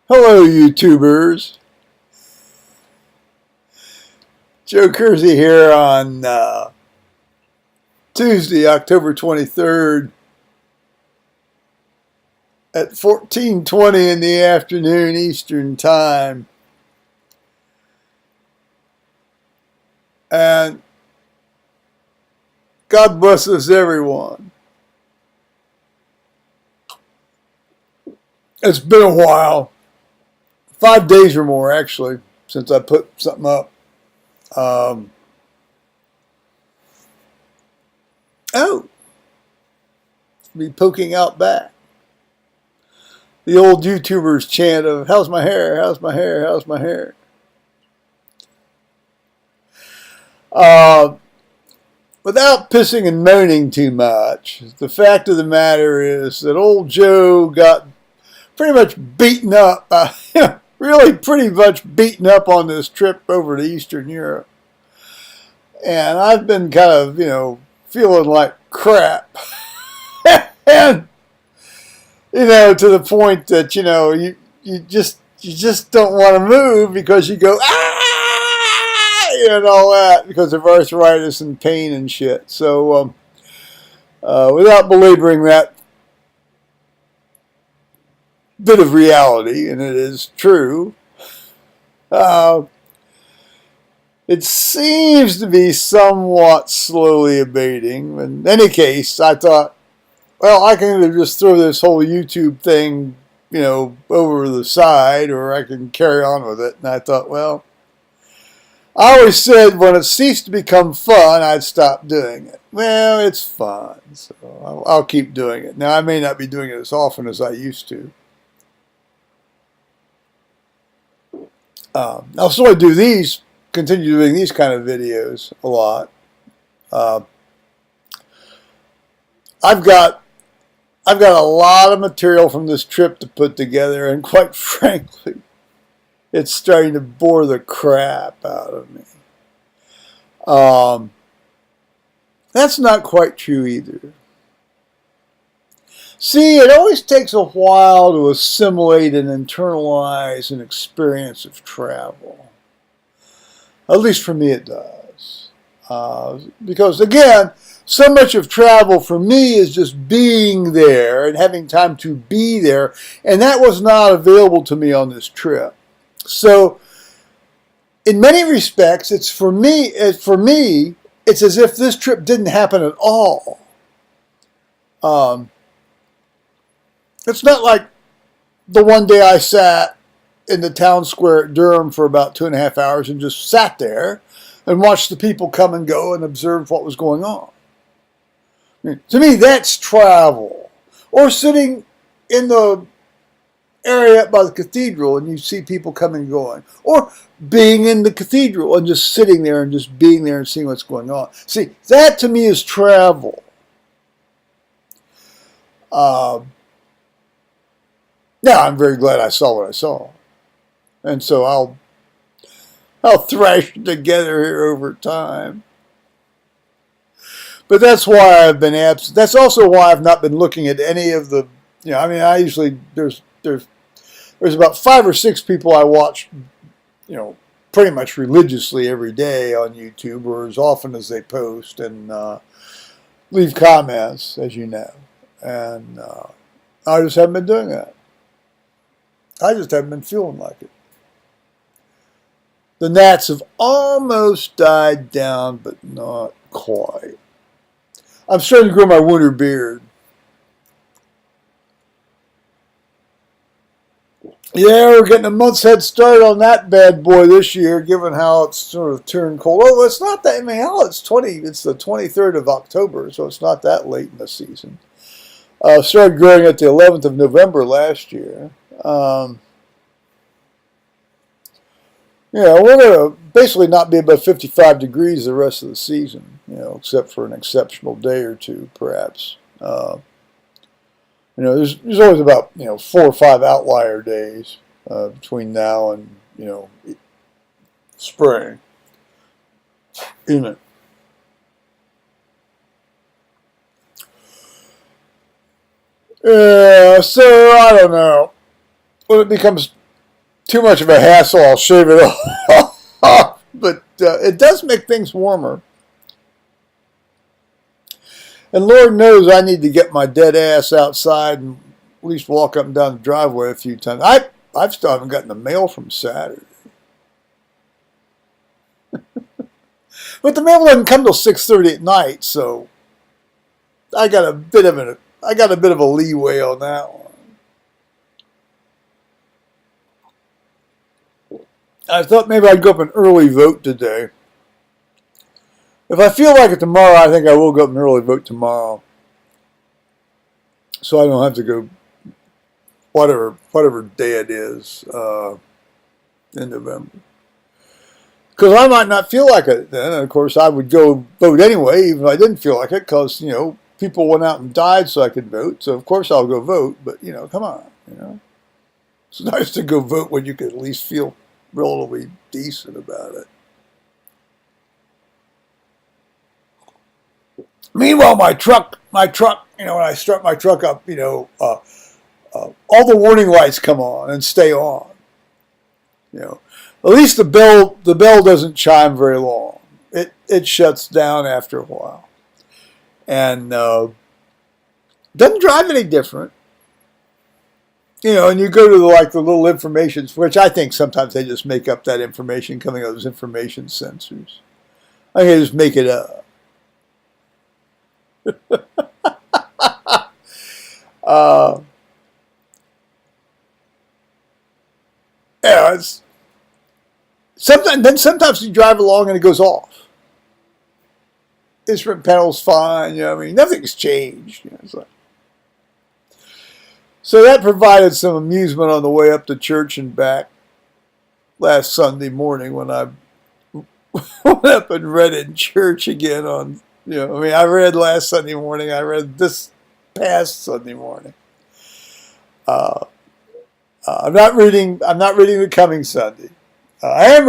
Hello, YouTubers. Joe Kersey here on Tuesday, October 23rd at 14:20 in the afternoon Eastern Time. And God bless us, everyone. It's been a while. 5 days or more, actually, since I put something up. Um, oh, be poking out back. The old YouTubers chant of, how's my hair, how's my hair, how's my hair? Without pissing and moaning too much, the fact of the matter is that old Joe got pretty much beaten up, really pretty much beaten up on this trip over to Eastern Europe. And I've been kind of, feeling like crap. And, to the point that, you just don't want to move because you go, and all that because of arthritis and pain and shit. So, without belaboring that bit of reality, and it is true, it seems to be somewhat slowly abating. In any case, I thought, well, I can either just throw this whole YouTube thing, over the side, or I can carry on with it. And I thought, well, I always said when it ceased to become fun, I'd stop doing it. Well, it's fun, so I'll keep doing it. Now, I may not be doing it as often as I used to. I'll sort of continue doing these kind of videos a lot. I've got a lot of material from this trip to put together, and quite frankly, it's starting to bore the crap out of me. That's not quite true either. See, it always takes a while to assimilate and internalize an experience of travel. At least for me it does. Because, again, so much of travel for me is just being there and having time to be there, and that was not available to me on this trip. So, in many respects, it's as if this trip didn't happen at all. It's not like the one day I sat in the town square at Durham for about 2.5 hours and just sat there and watched the people come and go and observe what was going on. I mean, to me, that's travel. Or sitting in the area by the cathedral and you see people coming and going. Or being in the cathedral and just sitting there and just being there and seeing what's going on. See, that to me is travel. Now, I'm very glad I saw what I saw. And so I'll thrash it together here over time. But that's why I've been absent. That's also why I've not been looking at any of the, I usually, there's about 5 or 6 people I watch, pretty much religiously every day on YouTube, or as often as they post and leave comments, as you know. And I just haven't been doing that. I just haven't been feeling like it. The gnats have almost died down, but not quite. I'm starting to grow my winter beard. Yeah, we're getting a month's head start on that bad boy this year, given how it's sort of turned cold. Oh, it's not that, it's the 23rd of October, so it's not that late in the season. Started growing at the 11th of November last year. We're going to basically not be above 55 degrees the rest of the season, except for an exceptional day or two, perhaps. There's always about, 4 or 5 outlier days between now and, spring. Isn't it? Yeah, so I don't know. When it becomes too much of a hassle, I'll shave it off. But it does make things warmer. And Lord knows I need to get my dead ass outside and at least walk up and down the driveway a few times. I've still haven't gotten the mail from Saturday. But the mail doesn't come till 6:30 at night, so I got a bit of a leeway on that one. I thought maybe I'd go up and early vote today. If I feel like it tomorrow, I think I will go up and early vote tomorrow, so I don't have to go whatever day it is in November. Because I might not feel like it then. And of course, I would go vote anyway, even if I didn't feel like it, because, people went out and died so I could vote. So, of course, I'll go vote. But, come on, It's nice to go vote when you can at least feel relatively decent about it. Meanwhile, my truck, when I start my truck up, all the warning lights come on and stay on. At least the bell doesn't chime very long. It shuts down after a while, and doesn't drive any different. And you go to the little information, which I think sometimes they just make up that information coming out of those information sensors. I think they just make it up. It's sometimes you drive along and it goes off. Instrument panel's fine, nothing's changed. So that provided some amusement on the way up to church and back last Sunday morning when I went up and read in church again on, I read last Sunday morning, I read this past Sunday morning. I'm not reading the coming Sunday. I am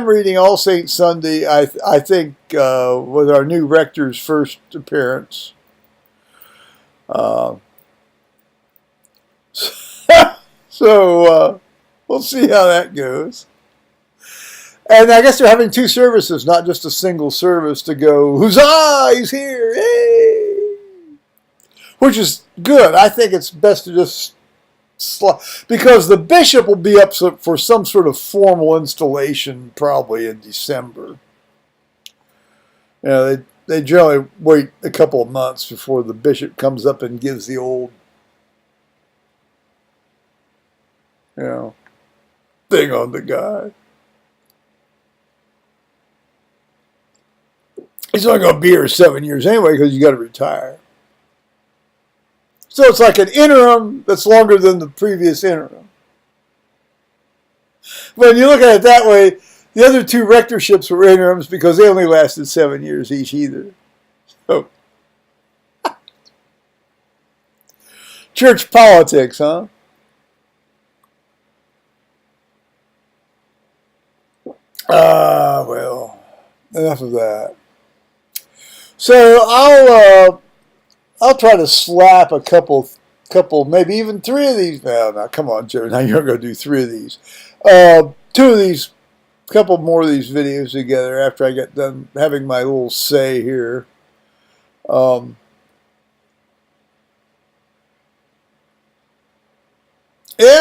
reading All Saints Sunday. I think with our new rector's first appearance. So we'll see how that goes. And I guess they're having two services, not just a single service to go, huzzah, he's here, hey! Which is good. I think it's best to just because the bishop will be up for some sort of formal installation probably in December. They generally wait a couple of months before the bishop comes up and gives the old, thing on the guy. He's only going to be here 7 years anyway because you got to retire. So it's like an interim that's longer than the previous interim. When you look at it that way, the other two rectorships were interims because they only lasted 7 years each either. So, church politics, huh? Well, enough of that. So I'll try to slap a couple, maybe even three of these. Now, come on, Joe. Now you're going to do three of these. Two of these, couple more of these videos together after I get done having my little say here. Yeah,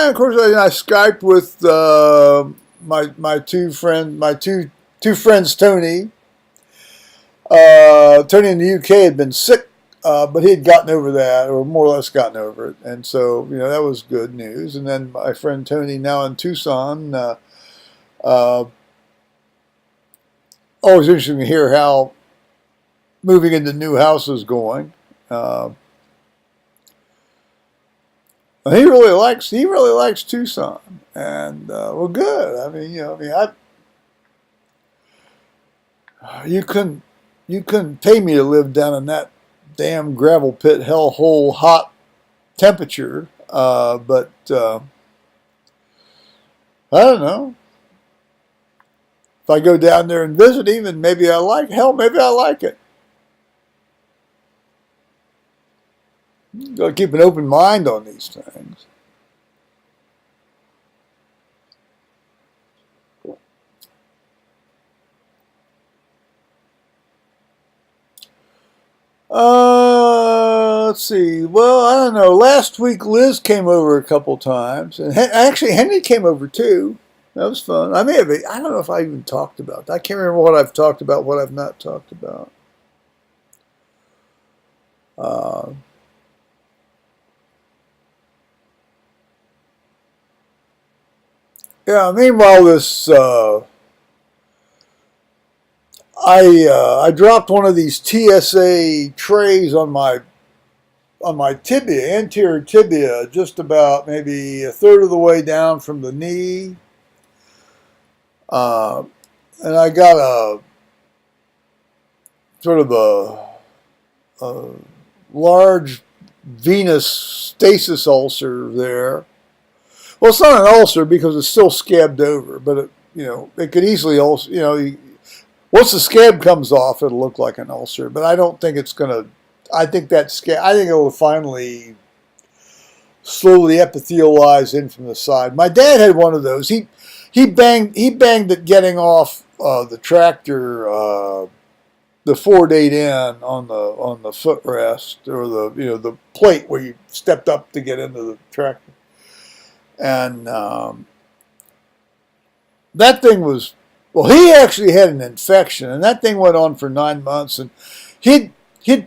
of course, I Skyped with my two friends, Tony. Tony in the UK had been sick. But he had gotten over that, or more or less gotten over it. And so, that was good news. And then my friend Tony, now in Tucson, always interesting to hear how moving into new house is going. He really likes Tucson. And, well, good. You couldn't pay me to live down in that damn gravel pit, hellhole, hot temperature. But I don't know. If I go down there and visit him, and maybe I like it. Got to keep an open mind on these things. Let's see. Well, I don't know. Last week Liz came over a couple times, and actually Henry came over too. That was fun. I may have. I don't know if I even talked about that. I can't remember what I've talked about, what I've not talked about. Uh, yeah. Meanwhile, this I dropped one of these TSA trays on my tibia, anterior tibia, just about maybe a third of the way down from the knee. Uh, and I got a sort of a large venous stasis ulcer there. Well, it's not an ulcer because it's still scabbed over, but it could easily also, once the scab comes off, it'll look like an ulcer. But I don't think it's going to. I think it will finally slowly epithelialize in from the side. My dad had one of those. He banged it getting off the tractor, the Ford 8N on the footrest or the plate where you stepped up to get into the tractor, and that thing was. Well, he actually had an infection, and that thing went on for 9 months, and he'd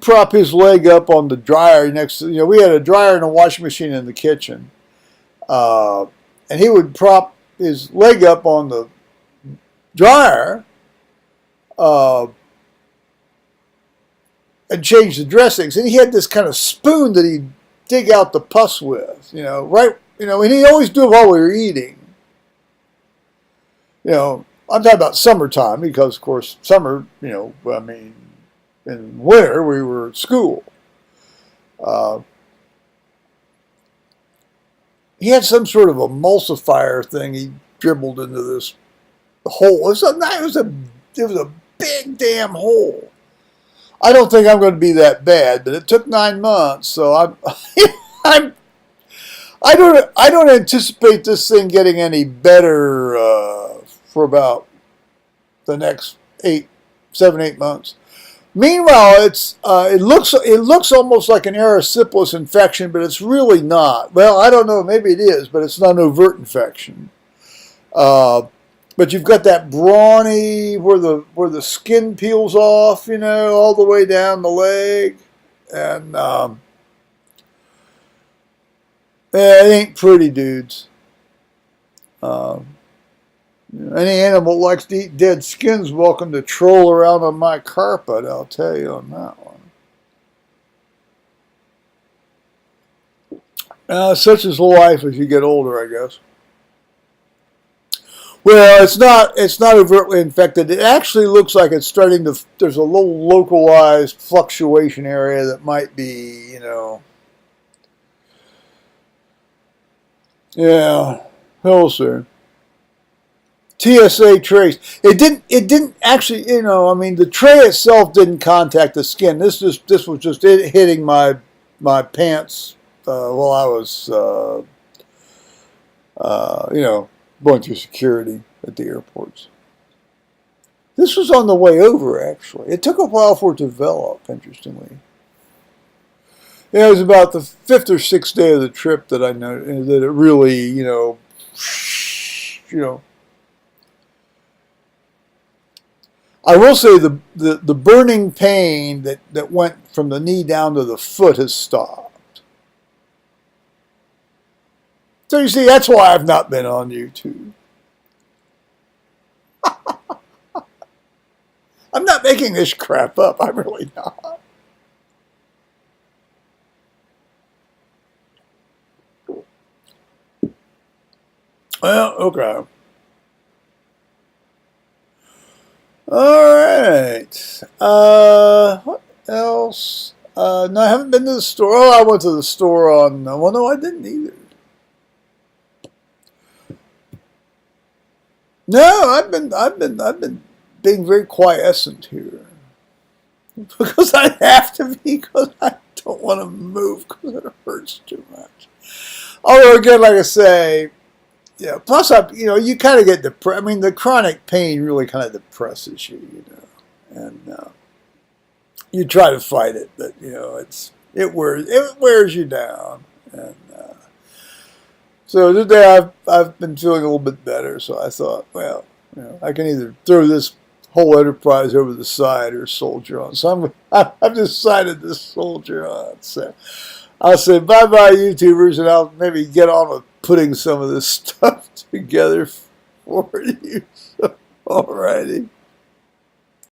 prop his leg up on the dryer next to, we had a dryer and a washing machine in the kitchen. And he would prop his leg up on the dryer and change the dressings. And he had this kind of spoon that he'd dig out the pus with, right, and he'd always do it while we were eating. I'm talking about summertime because, of course, summer, in winter we were at school. He had some sort of emulsifier thing he dribbled into this hole. It was a big damn hole. I don't think I'm going to be that bad, but it took 9 months, so I don't anticipate this thing getting any better for about the next 7, 8 months. Meanwhile, it looks almost like an erysipelas infection, but it's really not. Well, I don't know, maybe it is, but it's not an overt infection. But you've got that brawny where the skin peels off, all the way down the leg, and it ain't pretty, dudes. Any animal that likes to eat dead skin's welcome to troll around on my carpet, I'll tell you on that one. Such is life as you get older, I guess. Well, it's not overtly infected. It actually looks like it's starting to. There's a little localized fluctuation area that might be, yeah, we'll see. TSA trace. It didn't actually, the tray itself didn't contact the skin. This was just it hitting my pants while I was, going through security at the airports. This was on the way over, actually. It took a while for it to develop, interestingly. It was about the 5th or 6th day of the trip that I noticed that it really, I will say the burning pain that went from the knee down to the foot has stopped. So you see, that's why I've not been on YouTube. I'm not making this crap up. I'm really not. Well, okay. All right. What else? No, I haven't been to the store. Oh, I went to the store on. Well, no, I didn't either. No, I've been being very quiescent here because I have to be because I don't want to move because it hurts too much. Although again, like I say, plus you kind of get depressed. The chronic pain really kind of depresses you, and you try to fight it, but it wears you down. And so today I've been feeling a little bit better. So I thought, well, I can either throw this whole enterprise over the side or soldier on. So I've decided to soldier on. So I'll say bye-bye, YouTubers, and I'll maybe get on with putting some of this stuff together for you. So, alrighty.